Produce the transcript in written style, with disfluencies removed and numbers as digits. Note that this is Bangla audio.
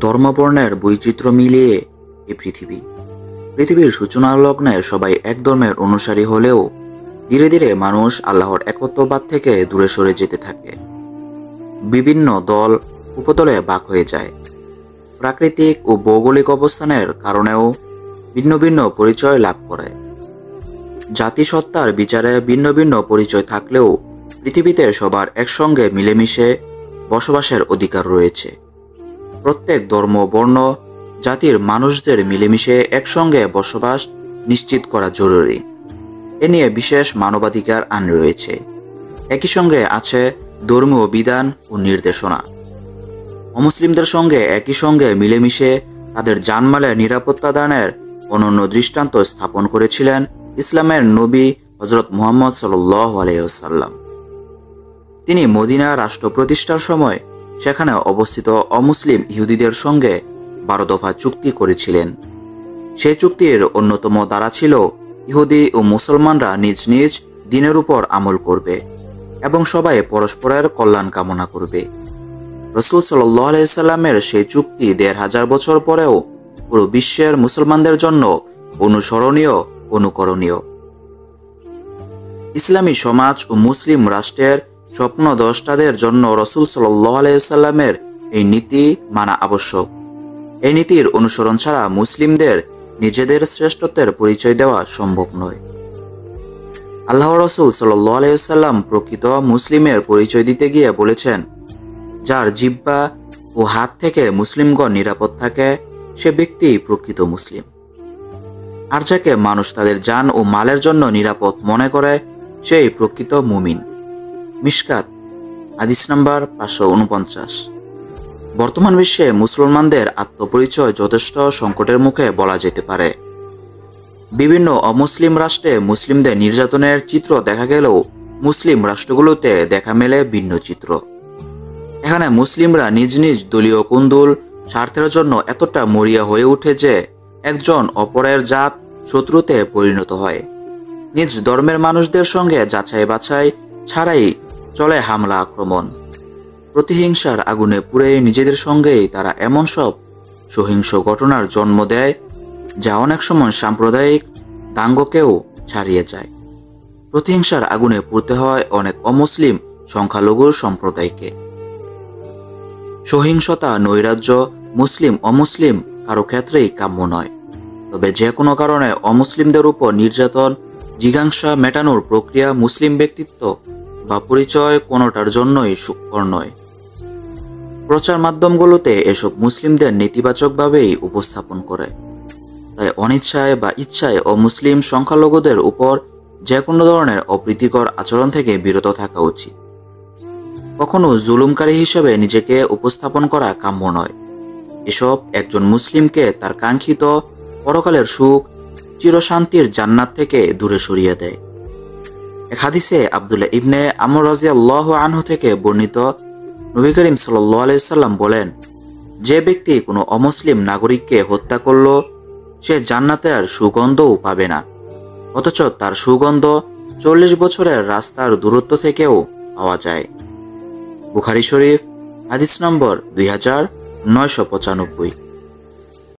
ধর্মবর্ণের বৈচিত্র্য মিলিয়ে এই পৃথিবীর সূচনা লগ্নে সবাই এক ধর্মের অনুসারী হলেও ধীরে ধীরে মানুষ আল্লাহর একত্ববাদ থেকে দূরে সরে যেতে থাকে। বিভিন্ন দল উপদলে ভাগ হয়ে যায়। প্রাকৃতিক ও ভৌগোলিক অবস্থানের কারণেও ভিন্ন ভিন্ন পরিচয় লাভ করে। জাতিসত্তার বিচারে ভিন্ন ভিন্ন পরিচয় থাকলেও পৃথিবীতে সবার একসঙ্গে মিলেমিশে বসবাসের অধিকার রয়েছে। প্রত্যেক ধর্ম, বর্ণ, জাতির মানুষদের মিলেমিশে একসঙ্গে বসবাস নিশ্চিত করা জরুরি। এ নিয়ে বিশেষ মানবাধিকার আইন রয়েছে। একই সঙ্গে আছে ধর্মীয় বিধান ও নির্দেশনা। অমুসলিমদের সঙ্গে একই সঙ্গে মিলেমিশে তাদের জানমালের নিরাপত্তা দানের অনন্য দৃষ্টান্ত স্থাপন করেছিলেন ইসলামের নবী হযরত মুহাম্মদ সাল্লাল্লাহু আলাইহি ওয়াসাল্লাম। তিনি মদিনা রাষ্ট্র প্রতিষ্ঠার সময় সেখানে অবস্থিত অমুসলিম ইহুদিদের সঙ্গে 12 দফা চুক্তি করেছিলেন। সেই চুক্তির অন্যতম ধারা ছিল ইহুদি ও মুসলমানরা নিজ নিজ দ্বীনের উপর আমল করবে এবং সবাই পরস্পরের কল্যাণ কামনা করবে। রাসূল সাল্লাল্লাহু আলাইহি সাল্লামের সেই চুক্তি 1500 বছর পরেও পুরো বিশ্বের মুসলমানদের জন্য অনুসরণীয়, অনুকরণীয়। ইসলামী সমাজ ও মুসলিম রাষ্ট্রের স্বপ্নদ্রষ্টাদের জন্য রাসূল সাল্লাল্লাহু আলাইহি সাল্লামের এই নীতি মানা আবশ্যক। এই নীতির অনুসরণ ছাড়া মুসলিমদের নিজেদের শ্রেষ্ঠত্বের পরিচয় দেওয়া সম্ভব নয়। আল্লাহর রাসূল সাল্লাল্লাহু আলাইহি সাল্লাম প্রকৃত মুসলিমের পরিচয় দিতে গিয়ে বলেছেন, যার জিহ্বা ও হাত থেকে মুসলিমগণ নিরাপদ থাকে সে ব্যক্তি প্রকৃত মুসলিম। আর যাকে মানুষ তাদের জান ও মালের জন্য নিরাপদ মনে করে সেই প্রকৃত মুমিন। মিশকাত হাদিস নাম্বার 549। বর্তমান বিশ্বে মুসলমানদের আত্মপরিচয় যথেষ্ট সংকটের মুখে বলা যেতে পারে। বিভিন্ন অমুসলিম রাষ্ট্রে মুসলিমদের নির্যাতনের চিত্র দেখা গেলেও মুসলিম রাষ্ট্রগুলোতে দেখা মেলে ভিন্ন চিত্র। এখানে মুসলিমরা নিজ নিজ দলীয় কুন্দল স্বার্থের জন্য এতটা মরিয়া হয়ে ওঠে যে একজন অপরের জাত শত্রুতে পরিণত হয়। নিজ ধর্মের মানুষদের সঙ্গে যাচাই বাছাই ছাড়াই চলে হামলা, আক্রমণ। প্রতিহিংসার আগুনে পুড়ে নিজেদের সঙ্গেই তারা এমন সব সহিংস ঘটনার জন্ম দেয় যা অনেক সময় সাম্প্রদায়িক দাঙ্গকেও ছাড়িয়ে যায়। প্রতিহিংসার আগুনে পুড়তে হয় অনেক অমুসলিম সংখ্যালঘু সম্প্রদায়কে। সহিংসতা, নৈরাজ্য মুসলিম অমুসলিম কারো ক্ষেত্রেই কাম্য নয়। তবে যে কোনো কারণে অমুসলিমদের উপর নির্যাতন, জিজ্ঞাসা মেটানোর প্রক্রিয়া মুসলিম ব্যক্তিত্ব বা পরিচয় কোনোটার জন্যই সুখকর নয়। প্রচার মাধ্যমগুলোতে এসব মুসলিমদের নেতিবাচকভাবেই উপস্থাপন করে। তাই অনিচ্ছায় বা ইচ্ছায় অমুসলিম সংখ্যালঘুদের উপর যে কোনো ধরনের অপ্রীতিকর আচরণ থেকে বিরত থাকা উচিত। কখনো জুলুমকারী হিসেবে নিজেকে উপস্থাপন করা কাম্য নয়। এসব একজন মুসলিমকে তার কাঙ্ক্ষিত পরকালের সুখ, চিরশান্তির জান্নাত থেকে দূরে সরিয়ে দেয়। এক হাদিসে আব্দুল্লাহ ইবনে আমর রাদিয়াল্লাহু আনহু থেকে বর্ণিত, নবী করিম সাল্লাল্লাহু আলাইহি সাল্লাম বলেন, যে ব্যক্তি কোনো অমুসলিম নাগরিককে হত্যা করল সে জান্নাতের সুগন্ধও পাবে না, অথচ তার সুগন্ধ 40 বছরের রাস্তার দূরত্ব থেকেও পাওয়া যায়। বুখারী শরীফ হাদিস নম্বর 2995।